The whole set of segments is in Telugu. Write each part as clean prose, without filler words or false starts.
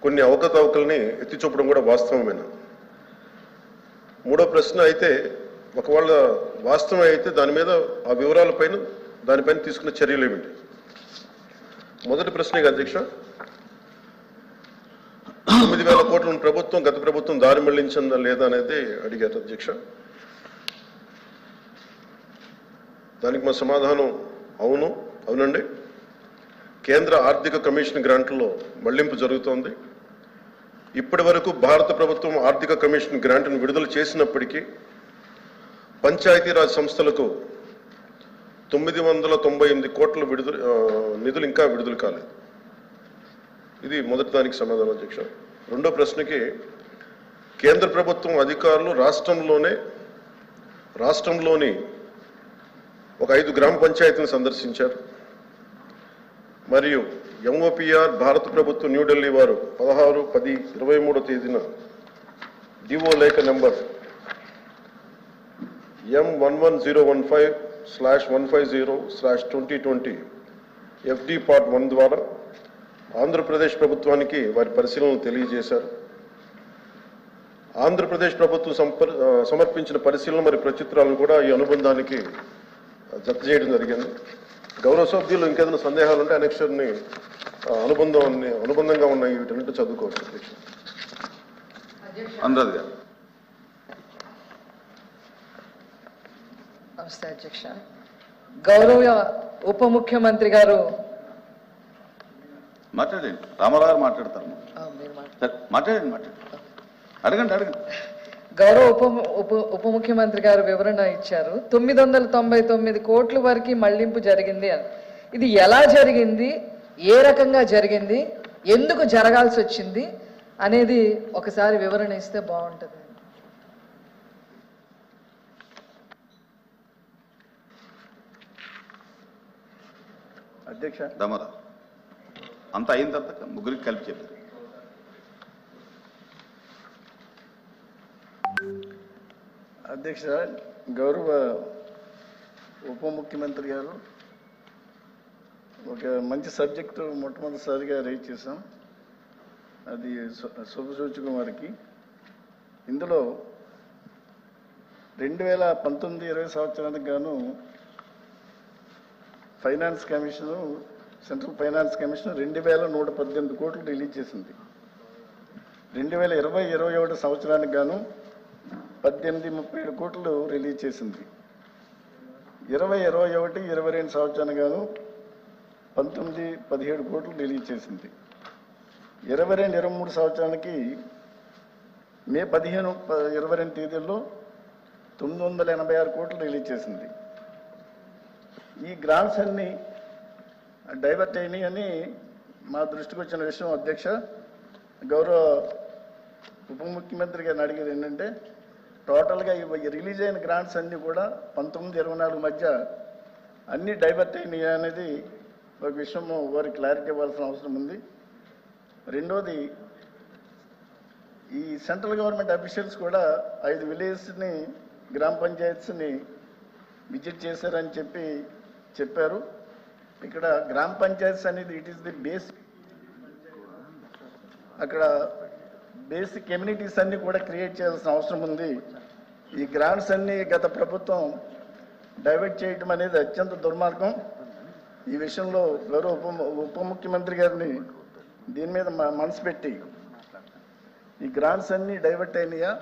కొన్ని అవకతవకల్ని ఎత్తి చూపడం కూడా వాస్తవమేనా? మూడో ప్రశ్న అయితే ఒకవేళ వాస్తవం అయితే దాని మీద ఆ వివరాలపైన దానిపైన తీసుకున్న చర్యలు ఏమిటి? మొదటి ప్రశ్నే అధ్యక్ష, 9,000 కోట్లను ప్రభుత్వం గత ప్రభుత్వం దారి మళ్లించిందా లేదా అనేది అడిగారు అధ్యక్ష. దానికి మా సమాధానం అవునండి. కేంద్ర ఆర్థిక కమిషన్ గ్రాంట్లలో మళ్లింపు జరుగుతోంది. ఇప్పటి వరకు భారత ప్రభుత్వం ఆర్థిక కమిషన్ గ్రాంట్ను విడుదల చేసినప్పటికీ పంచాయతీరాజ్ సంస్థలకు 998 కోట్ల నిధులు ఇంకా విడుదల కాలేదు. ఇది మొదటి దానికి సమాధానం అధ్యక్ష. రెండో ప్రశ్నకి, కేంద్ర ప్రభుత్వం అధికారులు రాష్ట్రంలోని ఒక 5 గ్రామ పంచాయతీలను సందర్శించారు. మరియు ఎంఓపిఆర్ భారత ప్రభుత్వం న్యూఢిల్లీ వారు 16/10/23 తేదీన డిఓ లేఖ నెంబర్ M11015/150/2020 FD Part 1 ద్వారా ఆంధ్రప్రదేశ్ ప్రభుత్వానికి వారి పరిశీలనలు తెలియజేశారు. ఆంధ్రప్రదేశ్ ప్రభుత్వం సమర్పించిన పరిశీలన మరి ప్రచిత్రాలను కూడా ఈ అనుబంధానికి జత చేయడం జరిగింది. గౌరవ సభ్యులు ఇంకేదైనా సందేహాలు ఉంటే అనెక్షర్ని అనుబంధంగా ఉన్న వీటన్నిటి చదువుకోవచ్చు అధ్యక్ష. అనురాధ్ గారు. నమస్తే అధ్యక్ష. గౌరవ ఉప ముఖ్యమంత్రి గారు మాట్లాడండి. రామారావు గారు మాట్లాడతారు. మాట్లాడండి. అడగండి. గౌరవ ఉప ముఖ్యమంత్రి గారు వివరణ ఇచ్చారు. 999 కోట్ల వరకు మళ్లింపు జరిగింది అని. ఇది ఎలా జరిగింది, ఏ రకంగా జరిగింది, ఎందుకు జరగాల్సి వచ్చింది అనేది ఒకసారి వివరణ ఇస్తే బాగుంటుంది. అధ్యక్ష దమరా అంతా అయిన తర్వాత ముగ్గురికి కలిపి చెప్పారు. అధ్యక్ష, గౌరవ ఉప ముఖ్యమంత్రి గారు ఒక మంచి సబ్జెక్టు మొట్టమొదటిసారిగా రైజ్ చేశాం. అది శుభసూచకం వారికి. ఇందులో 2019-20 సంవత్సరానికి గాను finance commission, central finance commission 2118 కోట్లు రిలీజ్ చేసింది. 2020-21 సంవత్సరానికి గాను 1837 కోట్లు రిలీజ్ చేసింది. 2021-22 సంవత్సరానికి గాను 1917 కోట్లు రిలీజ్ చేసింది. 22-23 సంవత్సరానికి మే 15-22 తేదీల్లో 986 కోట్లు రిలీజ్ చేసింది. ఈ గ్రాంట్స్ అన్ని డైవర్ట్ అయినాయి అని మా దృష్టికి వచ్చిన విషయం అధ్యక్ష. గౌరవ ఉప ముఖ్యమంత్రి గారిని అడిగేది ఏంటంటే, టోటల్గా రిలీజ్ అయిన గ్రాంట్స్ అన్నీ కూడా 19-24 మధ్య అన్నీ డైవర్ట్ అయినాయి అనేది ఒక విషయం వారికి క్లారిటీ ఇవ్వాల్సిన అవసరం ఉంది. రెండోది, ఈ సెంట్రల్ గవర్నమెంట్ అఫీషియల్స్ కూడా 5 విలేజ్ని, గ్రామ పంచాయత్స్ని విజిట్ చేశారని చెప్పారు. ఇక్కడ గ్రామ పంచాయత్స్ అనేది ఇట్ ఈస్ ది బేస్. అక్కడ బేసిక్ కమ్యూనిటీస్ అన్నీ కూడా క్రియేట్ చేయాల్సిన అవసరం ఉంది. ఈ గ్రాంట్స్ అన్నీ గత ప్రభుత్వం డైవర్ట్ చేయడం అనేది అత్యంత దుర్మార్గం. ఈ విషయంలో గౌరవ ఉప ముఖ్యమంత్రి గారిని దీని మీద మనసు పెట్టి ఈ గ్రాంట్స్ అన్నీ డైవర్ట్ అయినాయా,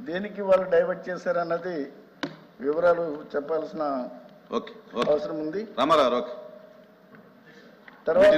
దేనికి వాళ్ళు డైవర్ట్ చేశారన్నది వివరాలు చెప్పాల్సిన అవసరం ఉంది. రామారావు తర్వాత